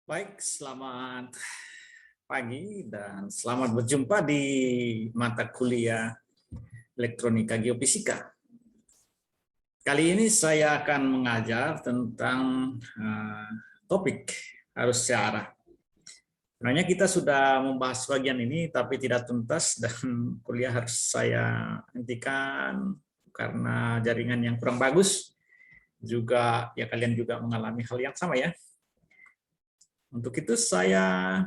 Baik, selamat pagi dan selamat berjumpa di mata kuliah Elektronika Geofisika. Kali ini saya akan mengajar tentang topik arus searah. Sebenarnya kita sudah membahas bagian ini, tapi tidak tuntas dan kuliah harus saya hentikan karena jaringan yang kurang bagus. Juga ya kalian juga mengalami hal yang sama ya. Untuk itu saya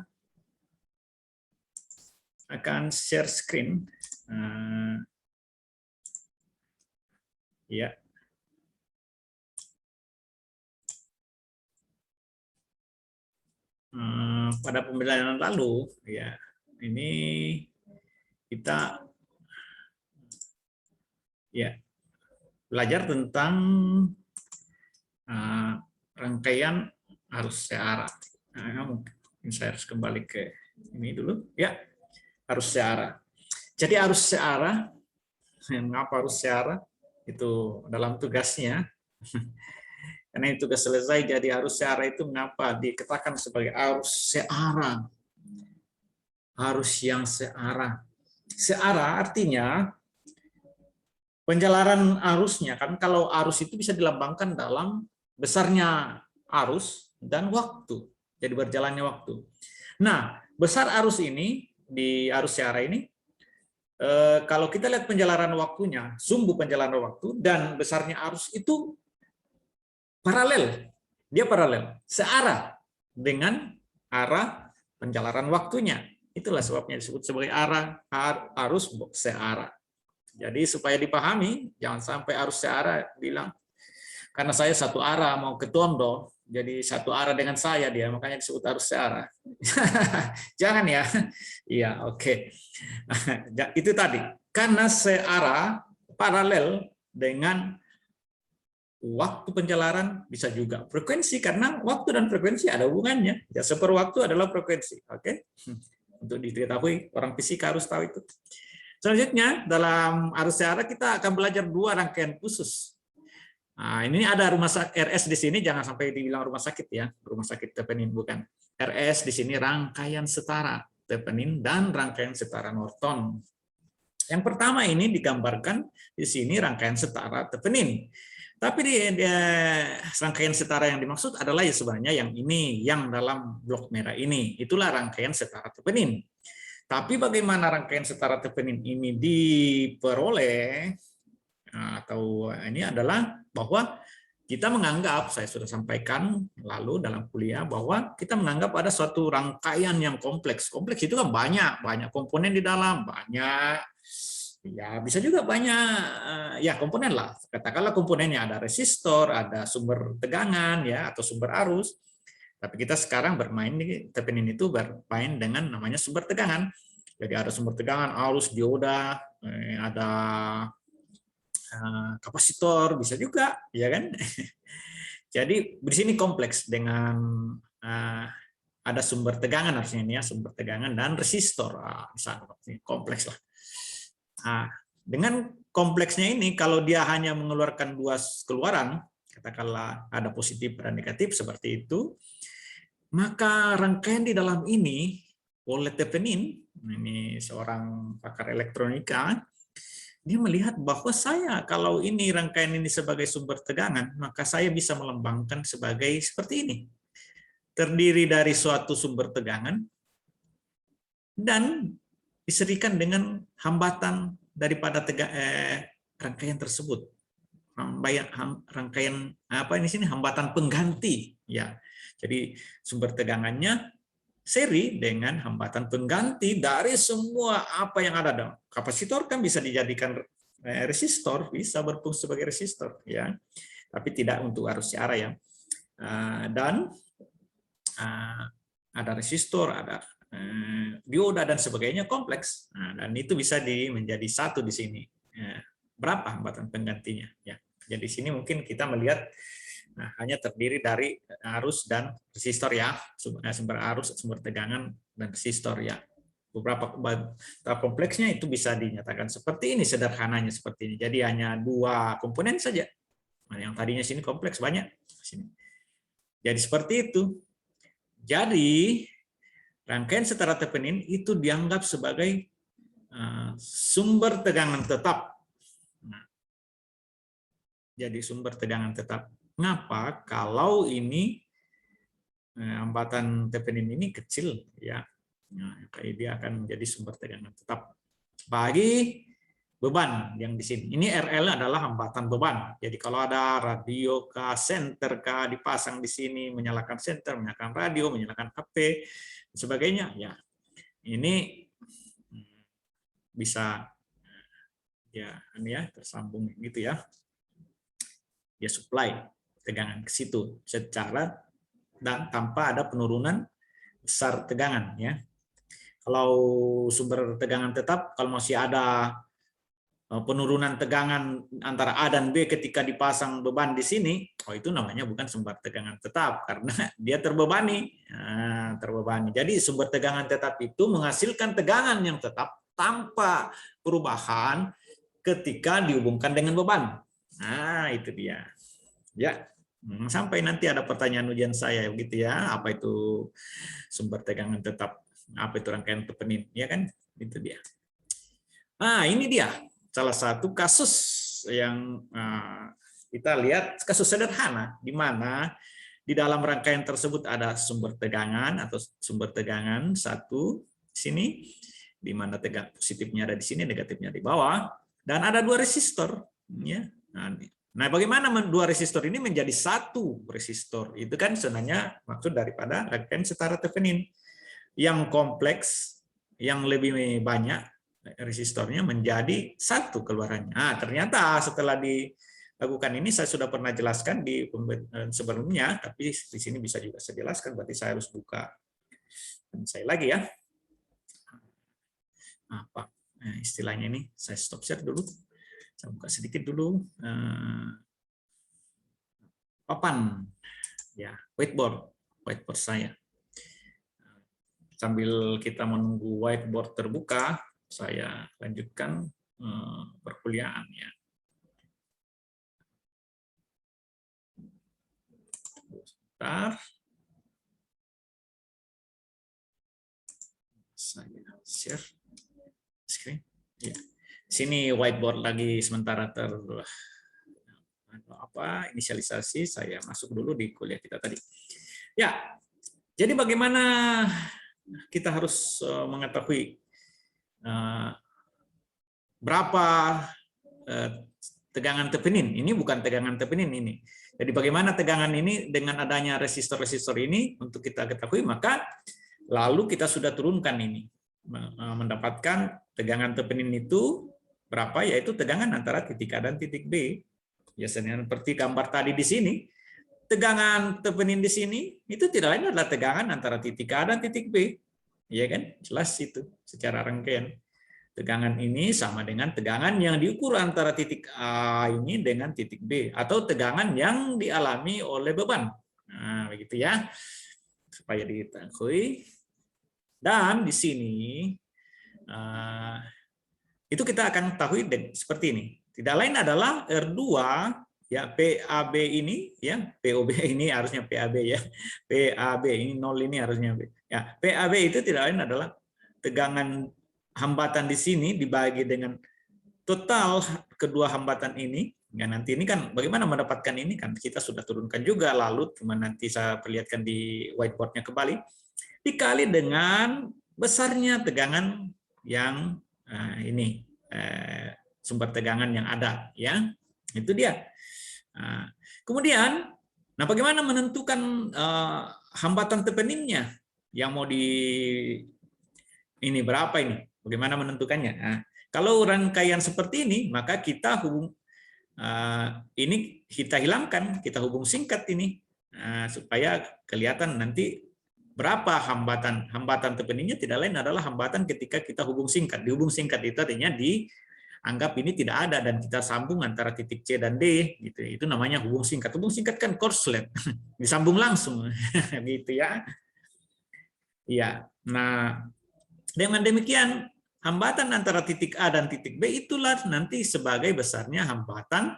akan share screen. Ya. Pada pembelajaran lalu, ya ini kita ya belajar tentang rangkaian arus searah. Mungkin saya harus kembali ke ini dulu. Ya, arus searah. Jadi arus searah, mengapa arus searah? Itu dalam tugasnya. Karena itu tugas selesai, jadi arus searah itu mengapa dikatakan sebagai arus searah. Arus yang searah. Searah artinya penjalaran arusnya, kan kalau arus itu bisa dilambangkan dalam besarnya arus dan waktu, jadi berjalannya waktu. Nah, besar arus ini di arus searah ini, kalau kita lihat penjalaran waktunya, sumbu penjalaran waktu dan besarnya arus itu paralel, dia paralel, searah dengan arah penjalaran waktunya. Itulah sebabnya disebut sebagai arus searah. Jadi supaya dipahami, jangan sampai arus searah bilang, karena saya satu arah mau ke Tondo, jadi satu arah dengan saya dia, makanya disebut arus searah. Jangan ya. Iya, oke. Itu tadi. Karena searah paralel dengan waktu penjalaran, bisa juga frekuensi, karena waktu dan frekuensi ada hubungannya. Ya, seperwaktu adalah frekuensi. Oke. Untuk diketahui, orang fisika harus tahu itu. Selanjutnya, dalam arus searah kita akan belajar dua rangkaian khusus. Nah, ini ada rumah sakit RS di sini, jangan sampai dibilang rumah sakit ya, rumah sakit Tepenin, bukan. RS di sini rangkaian setara Tepenin dan rangkaian setara Norton. Yang pertama ini digambarkan di sini rangkaian setara Tepenin. Tapi di rangkaian setara yang dimaksud adalah ya sebenarnya yang ini, yang dalam blok merah ini. Itulah rangkaian setara Tepenin. Tapi bagaimana rangkaian setara Tepenin ini diperoleh, atau ini adalah bahwa kita menganggap, saya sudah sampaikan lalu dalam kuliah, bahwa kita menganggap ada suatu rangkaian yang kompleks. Kompleks itu kan banyak komponen di dalam, banyak, ya bisa juga banyak, ya komponen lah. Katakanlah komponennya ada resistor, ada sumber tegangan, ya atau sumber arus. Tapi kita sekarang bermain di Tepenin itu bermain dengan namanya sumber tegangan. Jadi ada sumber tegangan, arus, dioda, ada kapasitor, bisa juga, ya kan? Jadi di sini kompleks dengan ada sumber tegangan harusnya ini ya, sumber tegangan dan resistor, bisa kompleks lah. Dengan kompleksnya ini, kalau dia hanya mengeluarkan dua keluaran, katakanlah ada positif dan negatif seperti itu, maka rangkaian di dalam ini oleh Tevenin, ini seorang pakar elektronika, dia melihat bahwa saya kalau ini rangkaian ini sebagai sumber tegangan, maka saya bisa melambangkan sebagai seperti ini. Terdiri dari suatu sumber tegangan dan diserikan dengan hambatan daripada rangkaian tersebut. Rangkaian apa ini sini, hambatan pengganti ya. Jadi sumber tegangannya seri dengan hambatan pengganti dari semua apa yang ada dalam kapasitor, kan bisa dijadikan resistor, bisa berfungsi sebagai resistor ya, tapi tidak untuk arus searah ya. Dan ada resistor, ada dioda dan sebagainya, kompleks. Dan itu bisa menjadi satu di sini. Berapa hambatan penggantinya ya. Jadi di sini mungkin kita melihat hanya terdiri dari arus dan resistor ya, sumber arus, sumber tegangan, dan resistor ya. Beberapa kompleksnya itu bisa dinyatakan seperti ini, sederhananya seperti ini. Jadi hanya dua komponen saja. Yang tadinya sini kompleks banyak. Sini. Jadi seperti itu. Jadi rangkaian setara tepenin itu dianggap sebagai sumber tegangan tetap. Nah, jadi sumber tegangan tetap. Mengapa? Kalau ini hambatan tepenin ini kecil, ya, kayak dia akan menjadi sumber tegangan tetap bagi beban yang di sini. Ini RL adalah hambatan beban. Jadi kalau ada radio kah, senter kah dipasang di sini, menyalakan senter, menyalakan radio, menyalakan HP, dan sebagainya, ya ini bisa ya ini ya tersambung gitu ya. Ya supply tegangan ke situ secara dan tanpa ada penurunan besar tegangan ya. Kalau sumber tegangan tetap, kalau masih ada penurunan tegangan antara A dan B ketika dipasang beban di sini, oh itu namanya bukan sumber tegangan tetap karena dia terbebani. Nah, terbebani. Jadi sumber tegangan tetap itu menghasilkan tegangan yang tetap tanpa perubahan ketika dihubungkan dengan beban. Nah, itu dia. Ya. Sampai nanti ada pertanyaan ujian saya begitu ya, apa itu sumber tegangan tetap, apa itu rangkaian tepenin, ya kan? Itu dia. Nah, ini dia salah satu kasus yang kita lihat, kasus sederhana di mana di dalam rangkaian tersebut ada sumber tegangan atau sumber tegangan satu di sini, di mana tegangan positifnya ada di sini, negatifnya di bawah, dan ada dua resistor, ya. Nah, bagaimana dua resistor ini menjadi satu resistor? Itu kan sebenarnya maksud daripada rangkaian setara tevenin. Yang kompleks, yang lebih banyak resistornya menjadi satu keluarannya. Nah, ternyata setelah dilakukan ini, saya sudah pernah jelaskan di sebelumnya, tapi di sini bisa juga saya jelaskan, berarti saya harus buka saya lagi ya. Apa istilahnya ini? Saya stop share dulu. Saya buka sedikit dulu papan ya, whiteboard saya. Sambil kita menunggu whiteboard terbuka, saya lanjutkan perkuliahan ya. Bentar. Saya share screen. Ya. Sini whiteboard lagi sementara inisialisasi, saya masuk dulu di kuliah kita tadi. Ya, jadi bagaimana kita harus mengetahui berapa tegangan tepenin? Ini bukan tegangan tepenin ini. Jadi bagaimana tegangan ini dengan adanya resistor-resistor ini untuk kita ketahui, maka lalu kita sudah turunkan ini, mendapatkan tegangan tepenin itu berapa, yaitu tegangan antara titik A dan titik B. Biasanya seperti gambar tadi di sini, tegangan tepenin di sini itu tidak lain adalah tegangan antara titik A dan titik B. Ya kan? Jelas itu secara rangkaian. Tegangan ini sama dengan tegangan yang diukur antara titik A ini dengan titik B, atau tegangan yang dialami oleh beban. Nah, begitu ya. Supaya diketahui. Dan di sini itu kita akan ketahui seperti ini. Tidak lain adalah R2 ya, PAB ini ya, POB ini harusnya PAB ya. PAB ini 0 ini harusnya B. Ya, PAB itu tidak lain adalah tegangan hambatan di sini dibagi dengan total kedua hambatan ini. Ya, nanti ini kan bagaimana mendapatkan ini kan kita sudah turunkan juga, lalu cuma nanti saya perlihatkan di whiteboard-nya kembali, dikali dengan besarnya tegangan yang ini sumber tegangan yang ada ya, itu dia. Kemudian, nah bagaimana menentukan hambatan tepeninnya yang mau di ini berapa ini? Bagaimana menentukannya? Nah, kalau rangkaian seperti ini, maka kita ini kita hilangkan, kita hubung singkat ini supaya kelihatan nanti berapa hambatan tepeninnya. Tidak lain adalah hambatan ketika kita hubung singkat. Dihubung singkat itu artinya dianggap ini tidak ada dan kita sambung antara titik C dan D gitu. Itu namanya hubung singkat. Hubung singkat kan korslet. Disambung langsung gitu ya. Iya. Nah, dengan demikian hambatan antara titik A dan titik B itulah nanti sebagai besarnya hambatan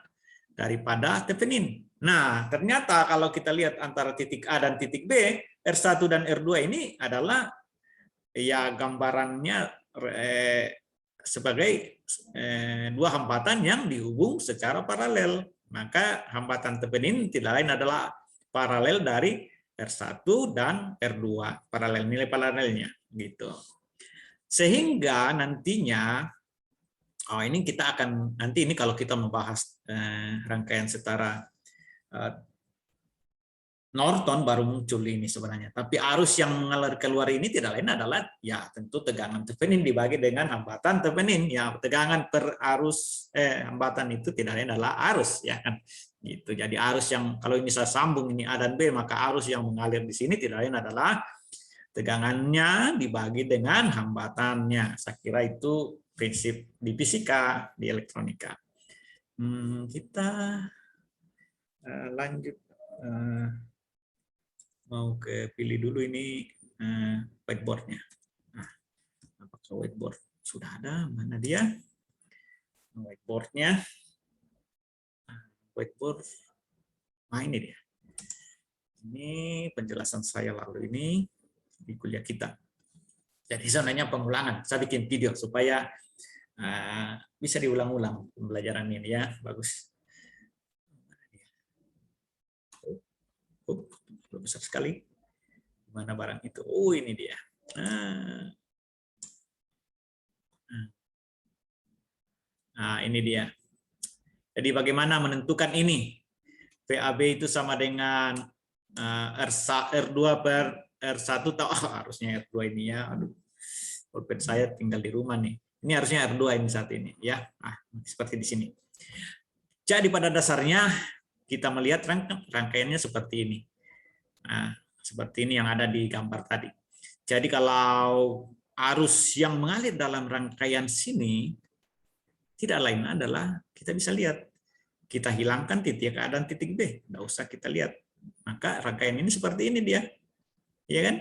daripada tepenin. Nah, ternyata kalau kita lihat antara titik A dan titik B, R1 dan R2 ini adalah ya gambarannya sebagai dua hambatan yang dihubung secara paralel. Maka hambatan tepenin tidak lain adalah paralel dari R1 dan R2, paralel nilai paralelnya gitu. Sehingga nantinya ini kita akan nanti ini kalau kita membahas rangkaian setara Norton baru muncul ini sebenarnya. Tapi arus yang mengalir keluar ini tidak lain adalah ya tentu tegangan tevenin dibagi dengan hambatan tevenin. Ya tegangan per arus hambatan itu tidak lain adalah arus ya kan. Gitu. Jadi arus yang kalau ini saya sambung ini A dan B, maka arus yang mengalir di sini tidak lain adalah tegangannya dibagi dengan hambatannya. Saya kira itu prinsip di fisika, di elektronika. Kita lanjut. Mau ke pilih dulu ini whiteboardnya. Nah, apakah whiteboard sudah ada? Mana dia? Whiteboardnya. Whiteboard. Nah ini dia. Ini penjelasan saya lalu ini di kuliah kita. Jadi sebenarnya pengulangan. Saya bikin video supaya bisa diulang-ulang pembelajaran ini ya. Bagus. Besar sekali. Mana barang itu? Oh, ini dia. Nah, ini dia. Jadi bagaimana menentukan ini? VAB itu sama dengan R2 per R1. Harusnya R2 ini ya. Aduh, pulpen saya tinggal di rumah nih. Ini harusnya R2 ini saat ini ya. Seperti di sini. Jadi pada dasarnya kita melihat rangkaiannya seperti ini. Nah, seperti ini yang ada di gambar tadi. Jadi kalau arus yang mengalir dalam rangkaian sini tidak lain adalah kita bisa lihat. Kita hilangkan titik A dan titik B. Tidak usah kita lihat. Maka rangkaian ini seperti ini dia. Iya kan?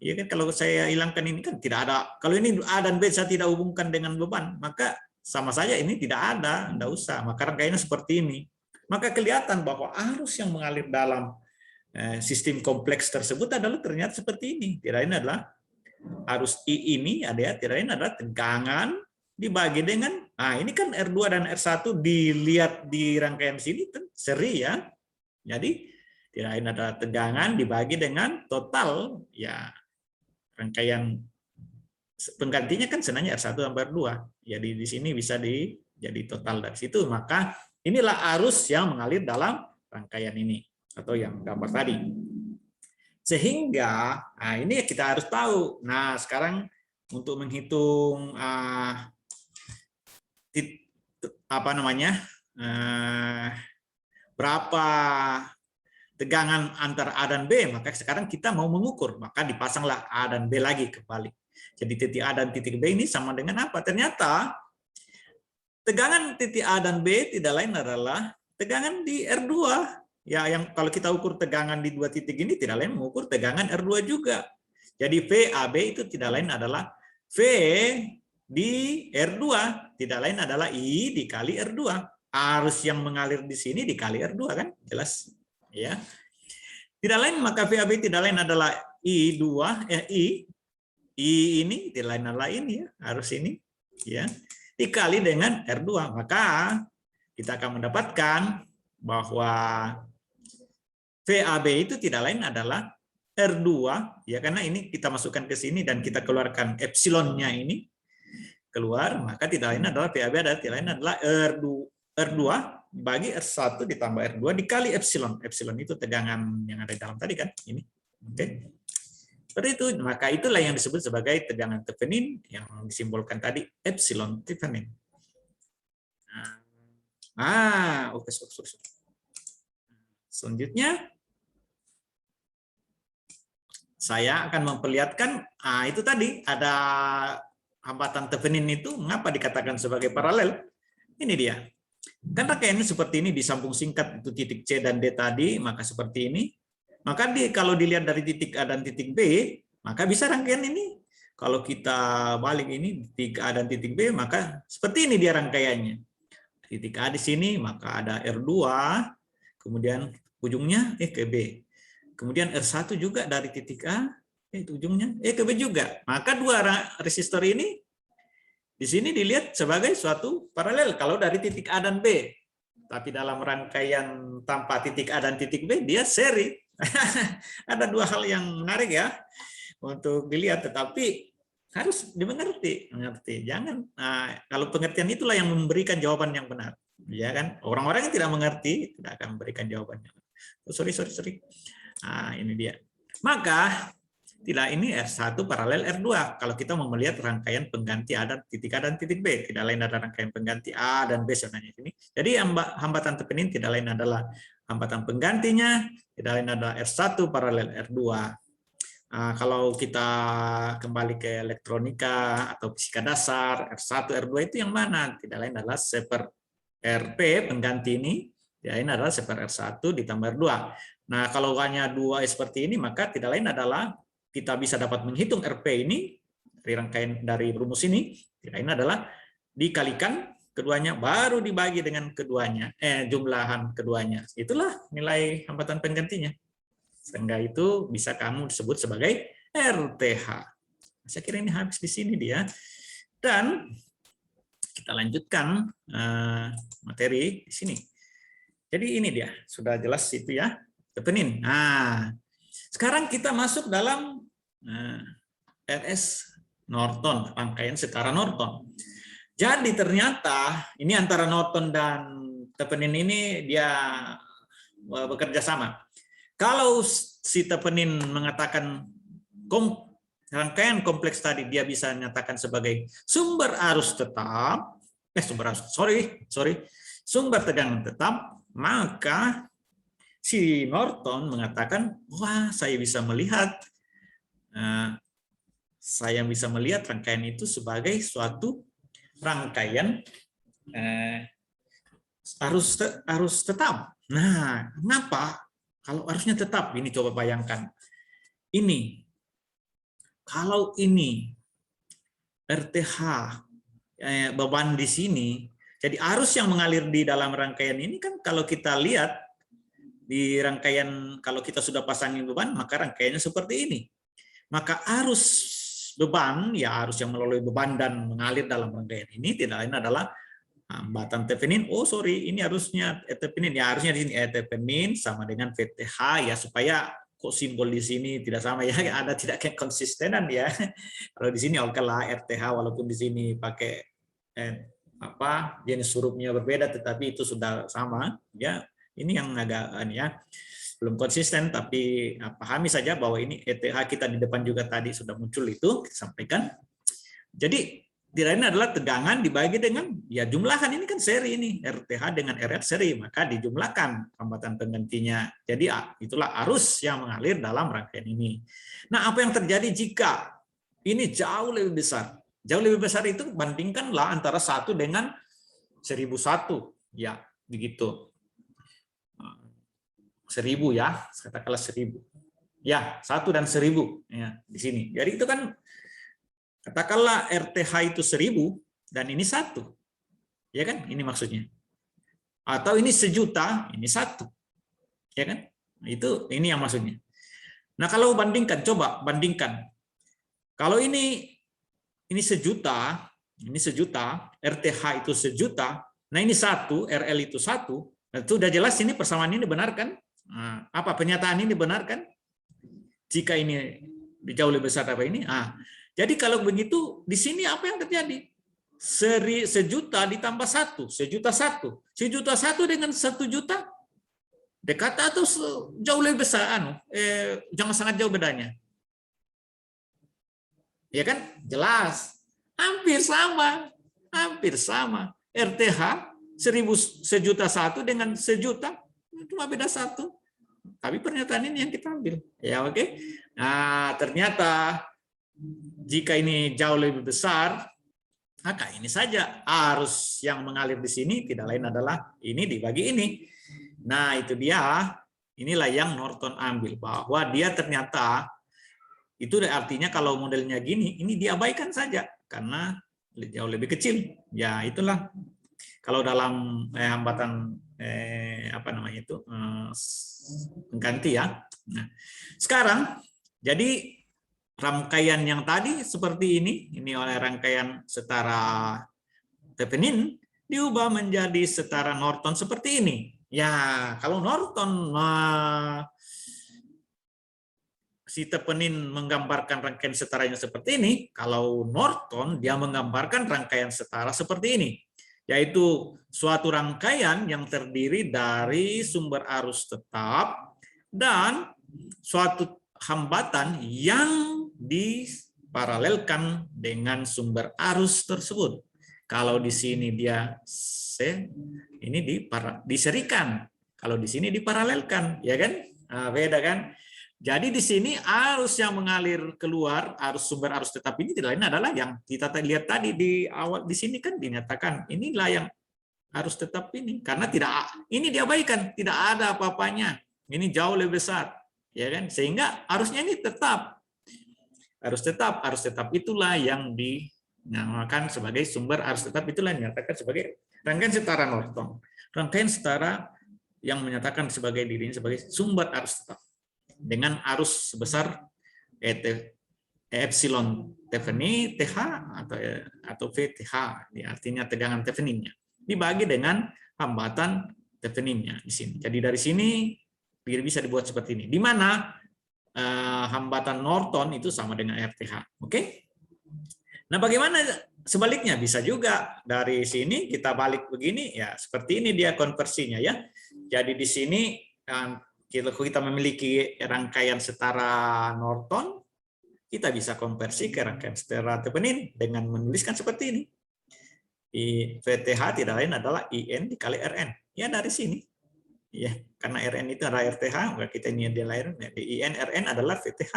Iya kan, kalau saya hilangkan ini kan tidak ada. Kalau ini A dan B saya tidak hubungkan dengan beban, maka sama saja ini tidak ada, tidak usah. Maka rangkaiannya seperti ini. Maka kelihatan bahwa arus yang mengalir dalam sistem kompleks tersebut adalah ternyata seperti ini. Tidak lain adalah arus I ini ada, tidak lain adalah tegangan dibagi dengan, ini kan R2 dan R1 dilihat di rangkaian sini seri ya. Jadi tidak lain adalah tegangan dibagi dengan total ya rangkaian penggantinya kan sebenarnya R1 sampai R2. Jadi di sini bisa jadi total dari situ. Maka inilah arus yang mengalir dalam rangkaian ini atau yang gambar tadi. Sehingga ini kita harus tahu. Nah, sekarang untuk menghitung berapa tegangan antara A dan B, maka sekarang kita mau mengukur, maka dipasanglah A dan B lagi kembali. Jadi titik A dan titik B ini sama dengan apa? Ternyata tegangan titik A dan B tidak lain adalah tegangan di R2. Ya, yang kalau kita ukur tegangan di dua titik ini tidak lain mengukur tegangan R2 juga. Jadi VAB itu tidak lain adalah V di R2, tidak lain adalah I dikali R2. Arus yang mengalir di sini dikali R2 kan? Jelas. Ya. Tidak lain maka VAB tidak lain adalah I2 I ini tidak lain adalah ini ya, arus ini ya. Dikali dengan R2, maka kita akan mendapatkan bahwa VAB itu tidak lain adalah R2 ya, karena ini kita masukkan ke sini dan kita keluarkan epsilonnya ini keluar, maka tidak lain adalah VAB adalah tidak lain adalah R2 bagi R1 ditambah R2 dikali epsilon. Epsilon itu tegangan yang ada di dalam tadi kan, ini. Oke. Seperti itu, maka itulah yang disebut sebagai tegangan Thevenin yang disimbolkan tadi epsilon Thevenin. Oke. Selanjutnya saya akan memperlihatkan itu tadi ada hambatan Thevenin itu mengapa dikatakan sebagai paralel. Ini dia. Kan rangkaiannya seperti ini disambung singkat itu titik C dan D tadi, maka seperti ini. Maka kalau dilihat dari titik A dan titik B, maka bisa rangkaian ini. Kalau kita balik ini titik A dan titik B, maka seperti ini dia rangkaiannya. titik A di sini, maka ada R2, kemudian ujungnya E ke B. Kemudian R1 juga dari titik A, itu ujungnya E ke B juga. Maka dua resistor ini di sini dilihat sebagai suatu paralel kalau dari titik A dan B. Tapi dalam rangkaian tanpa titik A dan titik B, dia seri. Ada dua hal yang menarik ya untuk dilihat, tetapi harus dimengerti, mengerti. Jangan kalau pengertian itulah yang memberikan jawaban yang benar, ya kan? Orang-orang yang tidak mengerti tidak akan memberikan jawabannya. Oh, sorry. Nah, ini dia. Maka tidak ini R1 paralel R2 kalau kita mau melihat rangkaian pengganti A dan titik A dan titik B, tidak lain adalah rangkaian pengganti A dan B sebenarnya ini. Jadi hambatan tepenin tidak lain adalah hambatan penggantinya, tidak lain adalah R1 paralel R2. Kalau kita kembali ke elektronika atau fisika dasar, R1, R2 itu yang mana? Tidak lain adalah seper RP pengganti ini, ya ini adalah seper R1 ditambah R2. Nah, kalau hanya dua seperti ini, maka tidak lain adalah kita bisa dapat menghitung RP ini dari rangkaian dari rumus ini, tidak lain adalah dikalikan keduanya baru dibagi dengan keduanya, jumlahan keduanya. Itulah nilai hambatan penggantinya. Sehingga itu bisa kamu sebut sebagai RTH. Saya kira ini habis di sini dia. Dan kita lanjutkan materi di sini. Jadi ini dia, sudah jelas itu ya, tepenin. Nah, sekarang kita masuk dalam RS Norton, rangkaian setara Norton. Jadi ternyata ini antara Norton dan tepenin ini dia bekerja sama. Kalau si tepenin mengatakan rangkaian kompleks tadi dia bisa nyatakan sebagai sumber arus tetap, sumber tegangan tetap, maka si Norton mengatakan, wah saya bisa melihat rangkaian itu sebagai suatu rangkaian arus tetap. Nah, kenapa? Kalau arusnya tetap, ini coba bayangkan. Ini, kalau ini RTH beban di sini, jadi arus yang mengalir di dalam rangkaian ini kan kalau kita lihat di rangkaian, kalau kita sudah pasangin beban, maka rangkaiannya seperti ini. Maka arus beban, ya arus yang melalui beban dan mengalir dalam rangkaian ini tidak lain adalah hambatan tepenin. Oh sorry, ini harusnya tepenin ya, harusnya di sini tepenin sama dengan VTH ya, supaya kok simbol di sini tidak sama ya, ada tidak kayak konsistenan ya. Kalau di sini oke lah RTH, walaupun di sini pakai jenis hurufnya berbeda, tetapi itu sudah sama ya. Ini yang agak ya belum konsisten, tapi pahami saja bahwa ini ETH kita di depan juga tadi sudah muncul itu disampaikan. Jadi tidak lain adalah tegangan dibagi dengan ya jumlahan, ini kan seri ini RTH dengan RR seri, maka dijumlahkan hambatan penggantinya. Jadi itulah arus yang mengalir dalam rangkaian ini. Nah, apa yang terjadi jika ini jauh lebih besar? Jauh lebih besar itu bandingkanlah antara 1 dengan 1001 ya, begitu. 1000 ya, katakanlah 1000. Ya, 1 dan 1000 ya di sini. Jadi itu kan katakanlah RTH itu 1000 dan ini 1. Ya kan? Ini maksudnya. Atau ini 1.000.000, ini 1. Ya kan? Ini yang maksudnya. Nah, kalau bandingkan, coba bandingkan. Kalau ini 1.000.000, ini 1.000.000, RTH itu 1.000.000, nah ini 1, RL itu 1. Nah, itu udah jelas ini persamaan ini benar kan? Nah, apa pernyataan ini benar kan? Jika ini jauh lebih besar apa ini? Jadi kalau begitu di sini apa yang terjadi? 1.000.000 ditambah 1, 1.000.001. 1.000.001 dengan 1.000.000 dekat atau jauh lebih besar? Jangan sangat jauh bedanya. Ya kan? Jelas. Hampir sama. Hampir sama. RTH 1.000.001 dengan 1.000.000 cuma beda 1. Tapi pernyataan ini yang kita ambil. Ya, oke. Nah, ternyata jika ini jauh lebih besar, maka ini saja arus yang mengalir di sini tidak lain adalah ini dibagi ini. Nah, itu dia. Inilah yang Norton ambil, bahwa dia ternyata itu artinya kalau modelnya gini, ini diabaikan saja karena jauh lebih kecil. Ya, itulah Kalau dalam hambatan apa namanya itu pengganti ya. Nah, sekarang jadi rangkaian yang tadi seperti ini oleh rangkaian setara Thevenin diubah menjadi setara Norton seperti ini. Ya, kalau Norton si Thevenin menggambarkan rangkaian setaranya seperti ini, kalau Norton dia menggambarkan rangkaian setara seperti ini, yaitu suatu rangkaian yang terdiri dari sumber arus tetap dan suatu hambatan yang diparalelkan dengan sumber arus tersebut. Kalau di sini dia ini diserikan, kalau di sini diparalelkan, ya kan? Nah, beda kan? Jadi di sini arus yang mengalir keluar, arus sumber arus tetap ini tidak lain adalah yang kita lihat tadi di awal di sini kan dinyatakan inilah yang arus tetap ini, karena ini diabaikan, tidak ada apa-apanya, ini jauh lebih besar, ya kan? Sehingga arusnya ini tetap, arus tetap itulah yang dinamakan sebagai sumber arus tetap, itulah yang dinyatakan sebagai rangkaian setara Norton, rangkaian setara yang menyatakan sebagai dirinya sebagai sumber arus tetap dengan arus sebesar epsilon Thevenin TH atau VTH, artinya tegangan Theveninnya dibagi dengan hambatan Theveninnya di sini. Jadi dari sini bisa dibuat seperti ini, di mana hambatan Norton itu sama dengan RTH. Oke? Nah, bagaimana sebaliknya? Bisa juga dari sini kita balik begini, ya seperti ini dia konversinya ya. Jadi di sini kita memiliki rangkaian setara Norton, kita bisa konversi ke rangkaian setara Thevenin dengan menuliskan seperti ini. VTH tidak lain adalah IN dikali RN. Ya dari sini. Ya, karena RN itu adalah RTH, maka kita ini dia lahir. IN RN adalah VTH.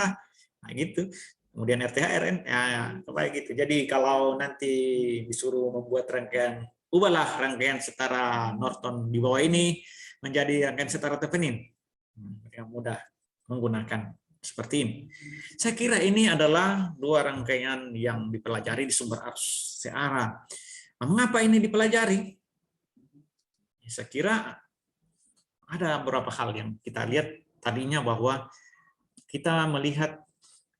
Nah, gitu. Kemudian RTH RN, ya, kayak gitu. Jadi kalau nanti disuruh membuat rangkaian, ubahlah rangkaian setara Norton di bawah ini menjadi rangkaian setara Thevenin. Yang mudah menggunakan seperti ini. Saya kira ini adalah dua rangkaian yang dipelajari di sumber arus searah. Nah, mengapa ini dipelajari? Saya kira ada beberapa hal yang kita lihat tadinya, bahwa kita melihat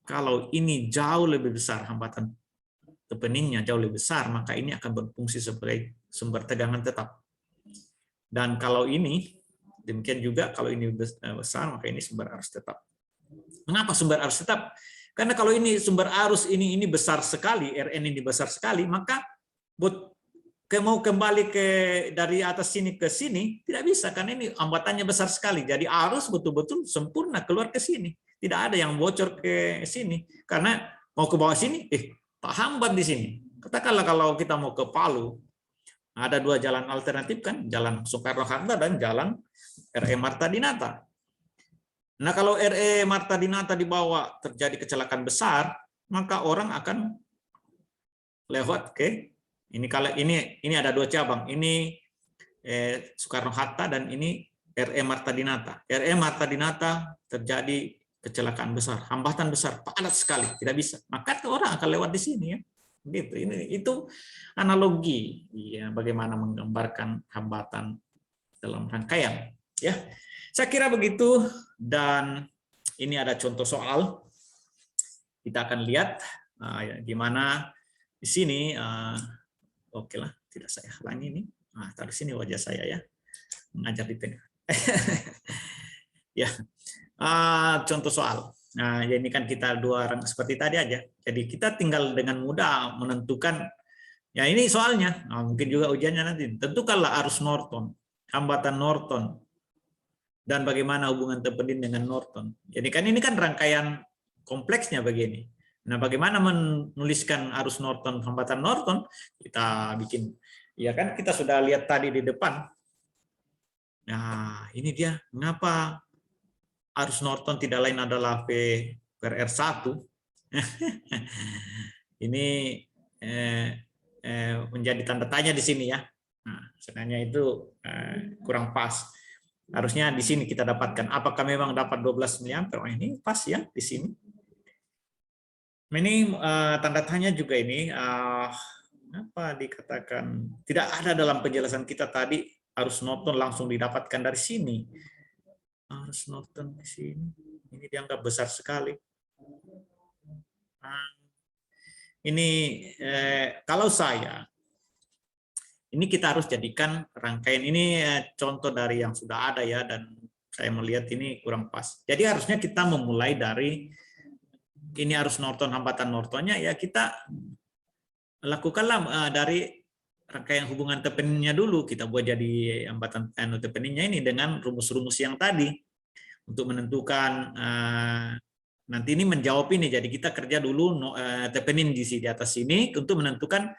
kalau ini jauh lebih besar, hambatan Theveninnya jauh lebih besar, maka ini akan berfungsi sebagai sumber tegangan tetap. Dan kalau ini demikian juga, kalau ini besar, maka ini sumber arus tetap. Mengapa sumber arus tetap? Karena kalau ini sumber arus ini besar sekali, RN ini besar sekali, maka mau kembali dari atas sini ke sini tidak bisa, karena ini hambatannya besar sekali. Jadi arus betul-betul sempurna keluar ke sini, tidak ada yang bocor ke sini. Karena mau ke bawah sini, tak hambat di sini. Katakanlah kalau kita mau ke Palu, ada dua jalan alternatif kan, jalan Soekarno-Hatta dan jalan RE Marta Dinata. Nah, kalau RE Marta Dinata dibawa terjadi kecelakaan besar, maka orang akan lewat ke ini ada dua cabang, ini Soekarno-Hatta dan ini RE Marta Dinata. RE Marta Dinata terjadi kecelakaan besar, hambatan besar, padat sekali, tidak bisa. Maka orang akan lewat di sini ya. Gitu. Itu analogi ya, bagaimana menggambarkan hambatan dalam rangkaian ya. Saya kira begitu, dan ini ada contoh soal. Kita akan lihat gimana di sini. Oke lah, tidak saya halangi ini. Nah, taruh sini wajah saya ya, mengajar di tengah. Ya, contoh soal. Nah, ini kan kita dua orang seperti tadi aja. Jadi kita tinggal dengan mudah menentukan. Ya ini soalnya. Nah, mungkin juga ujiannya nanti. Tentukanlah arus Norton, hambatan Norton, dan bagaimana hubungan Thevenin dengan Norton. Jadi kan ini kan rangkaian kompleksnya begini. Nah, bagaimana menuliskan arus Norton, hambatan Norton? Kita bikin. Ya kan kita sudah lihat tadi di depan. Nah, ini dia. Mengapa arus Norton tidak lain adalah V per R1. Ini menjadi tanda tanya di sini ya. Nah, sebenarnya itu kurang pas. Harusnya di sini kita dapatkan. Apakah memang dapat 12 mA? Oh, ini pas ya di sini. Ini tanda tanya juga ini. Apa dikatakan tidak ada dalam penjelasan kita tadi arus Norton langsung didapatkan dari sini. Arus Norton di sini ini dianggap besar sekali. Nah, ini kalau saya ini kita harus jadikan rangkaian ini contoh dari yang sudah ada ya, dan saya melihat ini kurang pas. Jadi harusnya kita memulai dari ini arus Norton, hambatan Nortonnya ya kita lakukanlah dari rangkaian hubungan tepeningnya dulu, kita buat jadi hambatan tepeningnya ini dengan rumus-rumus yang tadi untuk menentukan nanti ini menjawab ini. Jadi kita kerja dulu tepenin di atas sini untuk menentukan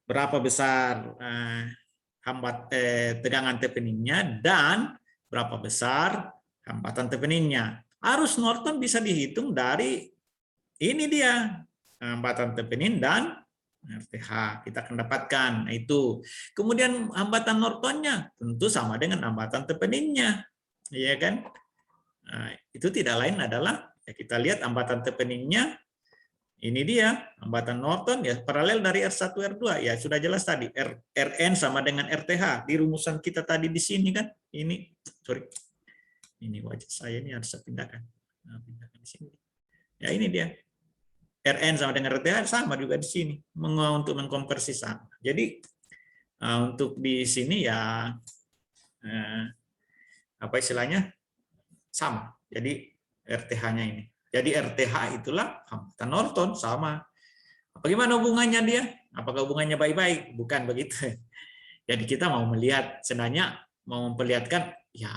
berapa besar tegangan tepeningnya dan berapa besar hambatan tepeningnya. Arus Norton bisa dihitung dari ini dia hambatan tepenin dan RTH kita akan dapatkan. Nah, itu. Kemudian hambatan Nortonnya tentu sama dengan hambatan tepeningnya, ya kan? Nah, itu tidak lain adalah ya kita lihat hambatan tepeningnya ini dia hambatan Norton ya paralel dari R1 R2 ya sudah jelas tadi Rn sama dengan RTH di rumusan kita tadi di sini kan. Ini sorry. Ini wajah saya ini harus saya pindahkan. Nah, pindahkan di sini. Ya ini dia. Rn sama dengan RTH sama juga di sini untuk mengkonversi sama. Jadi untuk di sini ya apa istilahnya sama. Jadi RTH-nya ini. Jadi RTH itulah hambatan Norton sama. Bagaimana hubungannya dia? Apakah hubungannya baik-baik? Bukan begitu. Jadi kita mau melihat sebenarnya mau memperlihatkan ya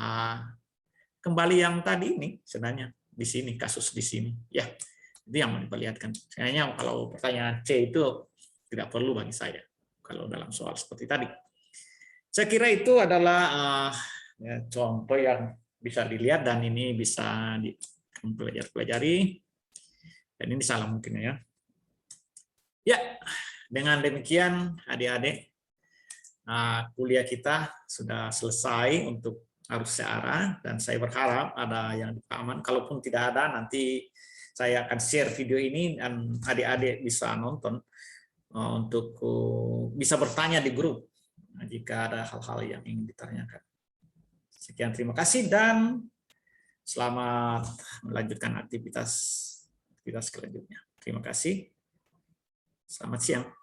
kembali yang tadi ini sebenarnya di sini kasus di sini ya. Itu yang mau diperlihatkan. Kayaknya kalau pertanyaan C itu tidak perlu bagi saya kalau dalam soal seperti tadi. Saya kira itu adalah ya, contoh yang bisa dilihat dan ini bisa dipelajari. Dan ini salah mungkin ya. Ya, dengan demikian adik-adik kuliah kita sudah selesai untuk arus searah dan saya berharap ada yang dipahaman. Kalaupun tidak ada nanti saya akan share video ini dan adik-adik bisa nonton untuk bisa bertanya di grup jika ada hal-hal yang ingin ditanyakan. Sekian, terima kasih dan selamat melanjutkan aktivitas selanjutnya. Terima kasih. Selamat siang.